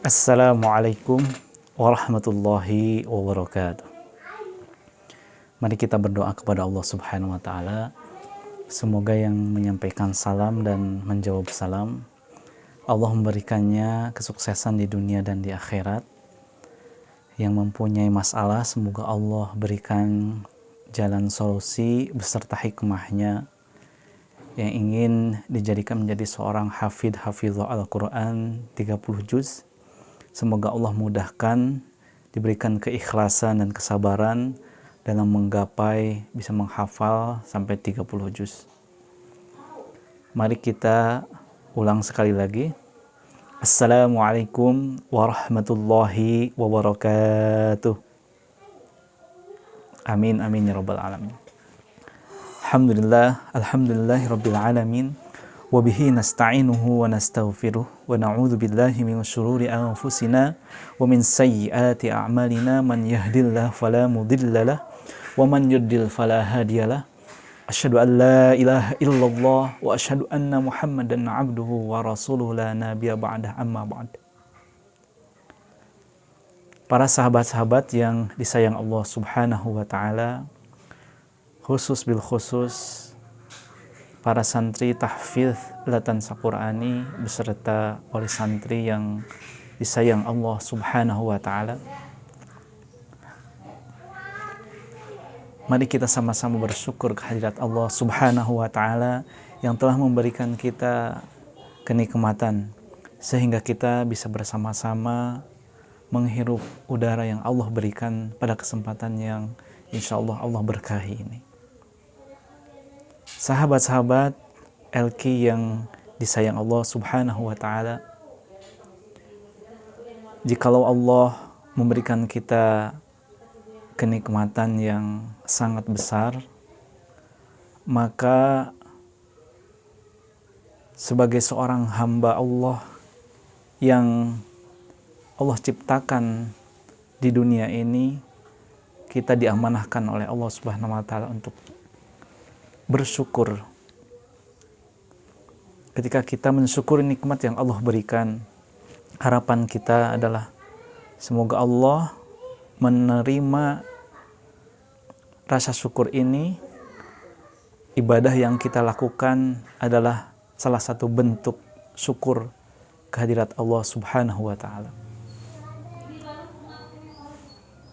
Assalamualaikum warahmatullahi wabarakatuh. Mari kita berdoa kepada Allah Subhanahu wa taala. Semoga yang menyampaikan salam dan menjawab salam Allah memberikannya kesuksesan di dunia dan di akhirat. Yang mempunyai masalah semoga Allah berikan jalan solusi beserta hikmahnya. Yang ingin dijadikan menjadi seorang hafidh Al-Quran 30 juz, semoga Allah mudahkan, diberikan keikhlasan dan kesabaran dalam menggapai bisa menghafal sampai 30 juz. Mari kita ulang sekali lagi. Assalamualaikum warahmatullahi wabarakatuh. Amin amin ya rabbal alamin. Alhamdulillahi rabbil alamin. Wabihi nasta'inuhu wa nastaghfiruh wa na'udzu billahi min syururi anfusina wa min sayyiati a'malina man yahdihillahu fala mudhillalah wa man yudlil fala hadiyalah. Asyhadu an la ilaha illallah wa asyhadu anna Muhammadan 'abduhu wa rasuluhu la nabiyya ba'dah amma ba'd. Para sahabat-sahabat yang disayang Allah Subhanahu wa taala, khusus bil khusus para santri tahfidz Latansa Qur'ani beserta wali santri yang disayang Allah Subhanahu wa taala. Mari kita sama-sama bersyukur kehadirat Allah Subhanahu wa taala yang telah memberikan kita kenikmatan sehingga kita bisa bersama-sama menghirup udara yang Allah berikan pada kesempatan yang insyaallah Allah berkahi ini. Sahabat-sahabat LQ yang disayang Allah Subhanahu wa taala, jikalau Allah memberikan kita kenikmatan yang sangat besar, maka sebagai seorang hamba Allah yang Allah ciptakan di dunia ini, kita diamanahkan oleh Allah Subhanahu wa taala untuk bersyukur. Ketika kita mensyukuri nikmat yang Allah berikan, harapan kita adalah semoga Allah menerima rasa syukur ini. Ibadah yang kita lakukan adalah salah satu bentuk syukur kehadirat Allah Subhanahu wa taala.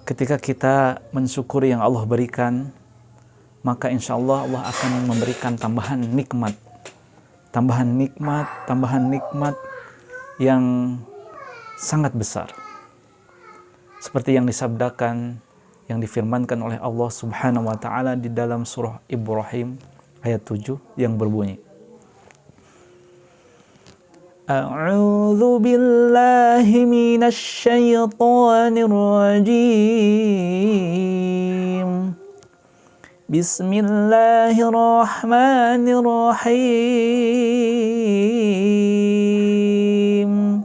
Ketika kita mensyukuri yang Allah berikan, maka insya Allah Allah akan memberikan tambahan nikmat yang sangat besar. Seperti yang disabdakan, yang difirmankan oleh Allah Subhanahu wa taala di dalam surah Ibrahim ayat 7 yang berbunyi, A'udzu billahi minasy syaithanir rajim. Bismillahirrahmanirrahim.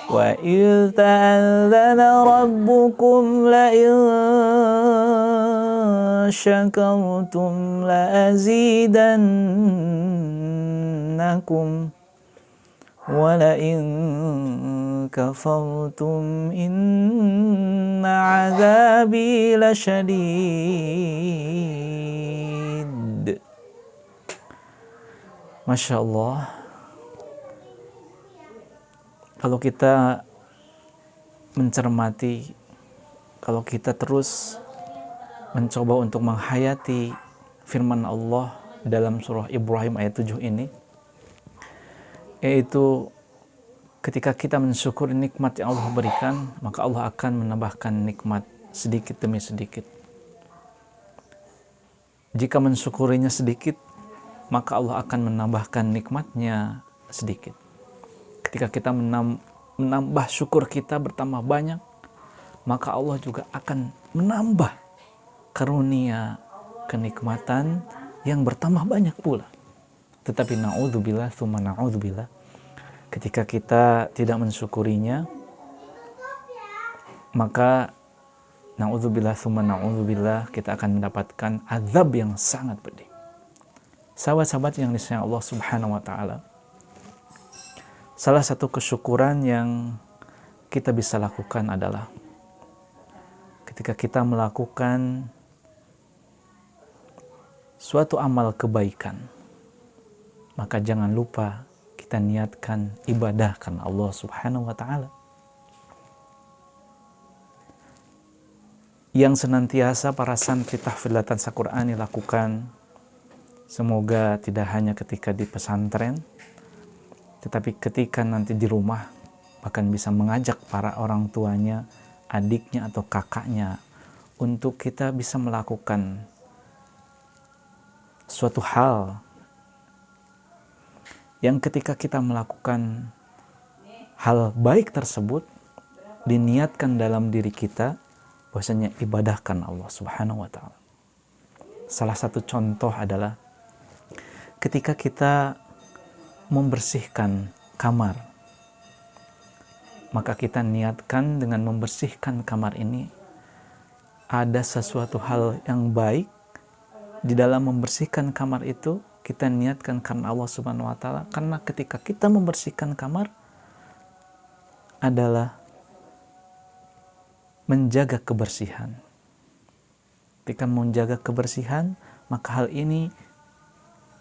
Wa idh ta'adzana rabbukum la in syakartum la azidannakum wa la in kafartum inna azabi lasyadid. Masya Allah, kalau kita mencermati, kalau kita terus mencoba untuk menghayati firman Allah dalam surah Ibrahim ayat 7 ini, yaitu ketika kita mensyukuri nikmat yang Allah berikan, maka Allah akan menambahkan nikmat sedikit demi sedikit. Jika mensyukurinya sedikit, maka Allah akan menambahkan nikmatnya sedikit. Ketika kita menambah syukur kita bertambah banyak, maka Allah juga akan menambah karunia kenikmatan yang bertambah banyak pula. Tetapi na'udzubillah tsumma na'udzubillah, ketika kita tidak mensyukurinya, maka na'udzubillah tsumma na'udzubillah, kita akan mendapatkan azab yang sangat pedih. Sahabat-sahabat yang disayang Allah Subhanahu wa taala, Salah satu kesyukuran yang kita bisa lakukan adalah ketika kita melakukan suatu amal kebaikan, maka jangan lupa kita niatkan ibadah karena Allah Subhanahu wa Ta'ala. Yang senantiasa para santri tahfidzatan Al-Qur'ani lakukan, semoga tidak hanya ketika di pesantren, tetapi ketika nanti di rumah, bahkan bisa mengajak para orang tuanya, adiknya atau kakaknya, untuk kita bisa melakukan suatu hal yang ketika kita melakukan hal baik tersebut, diniatkan dalam diri kita bahwasanya ibadahkan Allah Subhanahu wa Ta'ala. Salah satu contoh adalah ketika kita membersihkan kamar, maka kita niatkan dengan membersihkan kamar ini ada sesuatu hal yang baik di dalam membersihkan kamar itu. Kita niatkan karena Allah Subhanahu wa Ta'ala, karena ketika kita membersihkan kamar adalah menjaga kebersihan. Ketika menjaga kebersihan, maka hal ini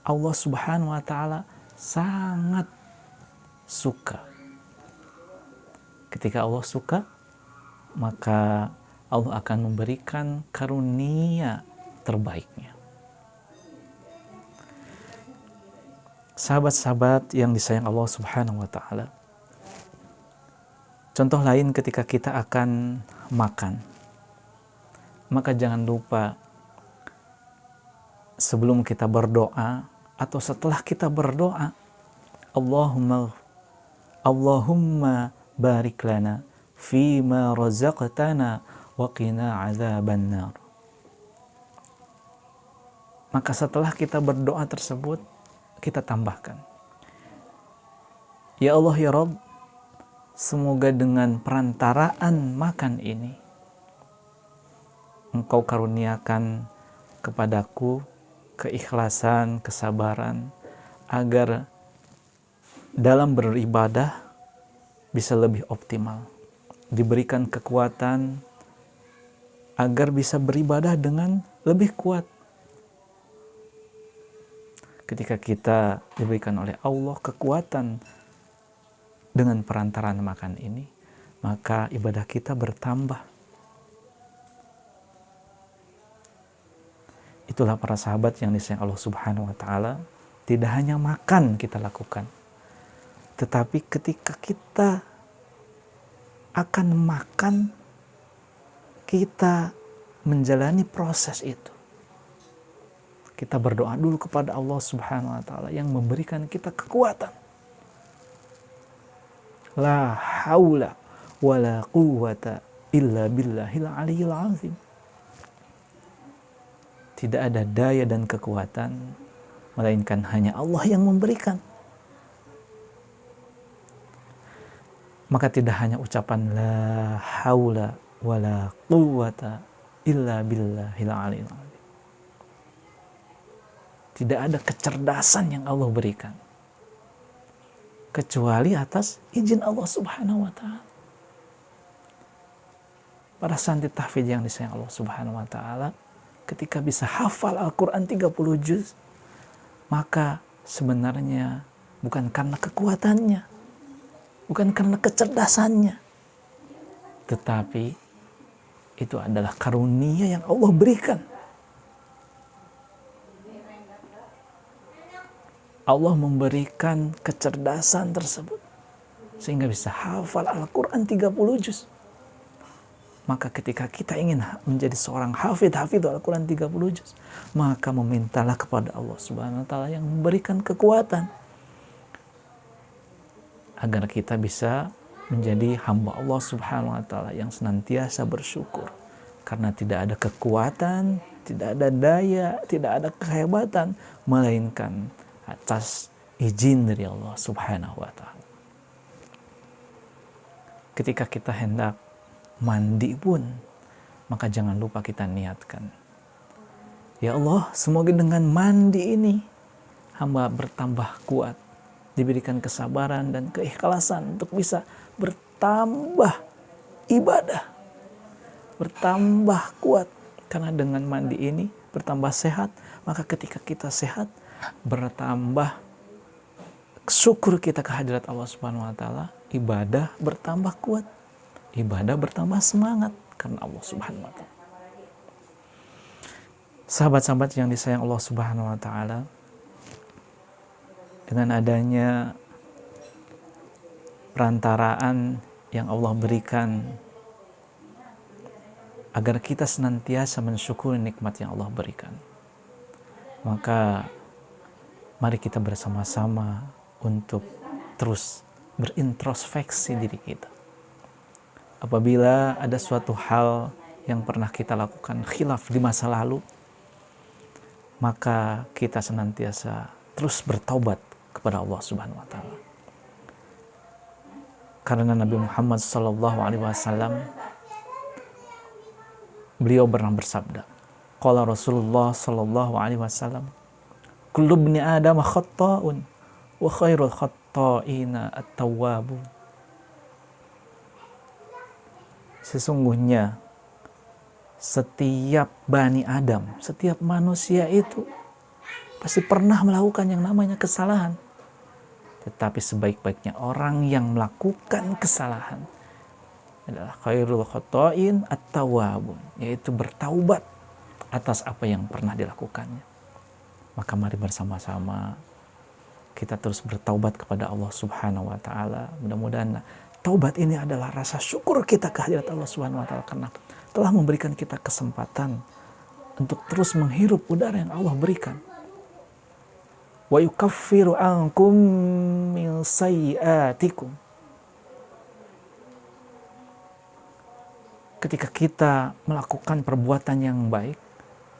Allah Subhanahu wa Ta'ala sangat suka. Ketika Allah suka, maka Allah akan memberikan karunia terbaiknya. Sahabat-sahabat yang disayang Allah Subhanahu wa Ta'ala, contoh lain ketika kita akan makan, maka jangan lupa sebelum kita berdoa atau setelah kita berdoa, Allahumma barik lana fima razaqtana wa qina azaban nar. Maka setelah kita berdoa tersebut, kita tambahkan, ya Allah ya Rabb, semoga dengan perantaraan makan ini Engkau karuniakan kepadaku keikhlasan, kesabaran, agar dalam beribadah bisa lebih optimal, diberikan kekuatan agar bisa beribadah dengan lebih kuat. Ketika kita diberikan oleh Allah kekuatan dengan perantaraan makan ini, maka ibadah kita bertambah. Itulah para sahabat yang disayang Allah Subhanahu wa Ta'ala. Tidak hanya makan kita lakukan, tetapi ketika kita akan makan, kita menjalani proses itu. Kita berdoa dulu kepada Allah Subhanahu wa Ta'ala yang memberikan kita kekuatan. La haula wa la quwwata illa billahil aliyyil azim. Tidak ada daya dan kekuatan melainkan hanya Allah yang memberikan. Maka tidak hanya ucapan la haula wa la quwwata illa billahil aliyyil azim. Tidak ada kecerdasan yang Allah berikan kecuali atas izin Allah Subhanahu wa Ta'ala. Para santri tahfidz yang disayang Allah Subhanahu wa Ta'ala, ketika bisa hafal Al-Quran 30 juz, maka sebenarnya bukan karena kekuatannya, bukan karena kecerdasannya, tetapi itu adalah karunia yang Allah berikan. Allah memberikan kecerdasan tersebut sehingga bisa hafal Al-Quran 30 juz. Maka ketika kita ingin menjadi seorang hafidh Al-Quran 30 juz, maka memintalah kepada Allah Subhanahu wa Ta'ala yang memberikan kekuatan agar kita bisa menjadi hamba Allah Subhanahu wa Ta'ala yang senantiasa bersyukur, karena tidak ada kekuatan, tidak ada daya, tidak ada kehebatan, melainkan atas izin dari Allah Subhanahu wa Ta'ala. Ketika kita hendak mandi pun, maka jangan lupa kita niatkan, ya Allah, semoga dengan mandi ini hamba bertambah kuat, diberikan kesabaran dan keikhlasan untuk bisa bertambah ibadah, bertambah kuat. Karena dengan mandi ini bertambah sehat, maka ketika kita sehat, bertambah syukur kita kehadirat Allah Subhanahu wa taala, ibadah bertambah kuat, ibadah bertambah semangat karena Allah Subhanahu wa taala. Sahabat-sahabat yang disayang Allah Subhanahu wa taala, dengan adanya perantaraan yang Allah berikan agar kita senantiasa mensyukuri nikmat yang Allah berikan, maka mari kita bersama-sama untuk terus berintrospeksi diri kita. Apabila ada suatu hal yang pernah kita lakukan khilaf di masa lalu, maka kita senantiasa terus bertaubat kepada Allah Subhanahu wa taala. Karena Nabi Muhammad SAW, beliau pernah bersabda, qala Rasulullah SAW, kullu ibni Adam khatta'un wa khairul khatta'ina at-tawwabun. Sesungguhnya setiap Bani Adam, setiap manusia itu pasti pernah melakukan yang namanya kesalahan. Tetapi sebaik-baiknya orang yang melakukan kesalahan adalah khairul khata'in at-tawwabun, yaitu bertaubat atas apa yang pernah dilakukannya. Maka mari bersama-sama kita terus bertaubat kepada Allah Subhanahu wa taala. Mudah-mudahan taubat ini adalah rasa syukur kita kehadirat Allah Subhanahu wa taala karena telah memberikan kita kesempatan untuk terus menghirup udara yang Allah berikan. Wa yukaffiru ankum min sayyi'atikum. Ketika kita melakukan perbuatan yang baik,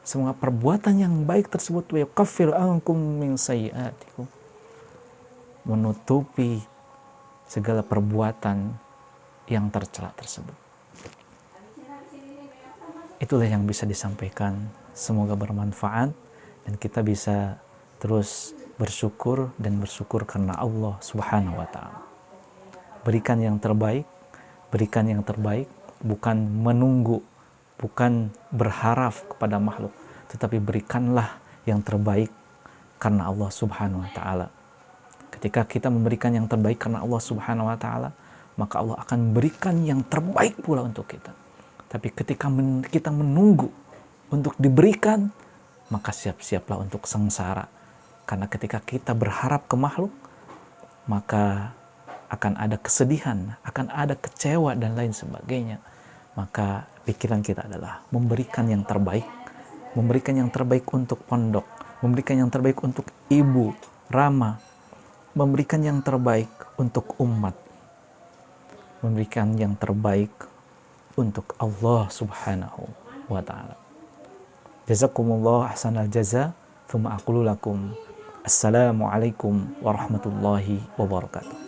semua perbuatan yang baik tersebut wa yukaffiru ankum min sayyi'atikum, menutupi segala perbuatan yang tercela tersebut. Itulah yang bisa disampaikan. Semoga bermanfaat dan kita bisa terus bersyukur dan bersyukur karena Allah Subhanahu wa taala. Berikan yang terbaik, berikan yang terbaik, bukan menunggu, bukan berharap kepada makhluk, tetapi berikanlah yang terbaik karena Allah Subhanahu wa taala. Ketika kita memberikan yang terbaik karena Allah Subhanahu wa taala, maka Allah akan berikan yang terbaik pula untuk kita. Tapi ketika kita menunggu untuk diberikan, maka siap-siaplah untuk sengsara. Karena ketika kita berharap ke makhluk, maka akan ada kesedihan, akan ada kecewa dan lain sebagainya. Maka pikiran kita adalah memberikan yang terbaik, memberikan yang terbaik untuk pondok, memberikan yang terbaik untuk ibu, Rama, memberikan yang terbaik untuk umat, memberikan yang terbaik untuk Allah Subhanahu wa ta'ala. Jazakumullah ahsanal jaza, thumma aqulu lakum assalamualaikum warahmatullahi wabarakatuh.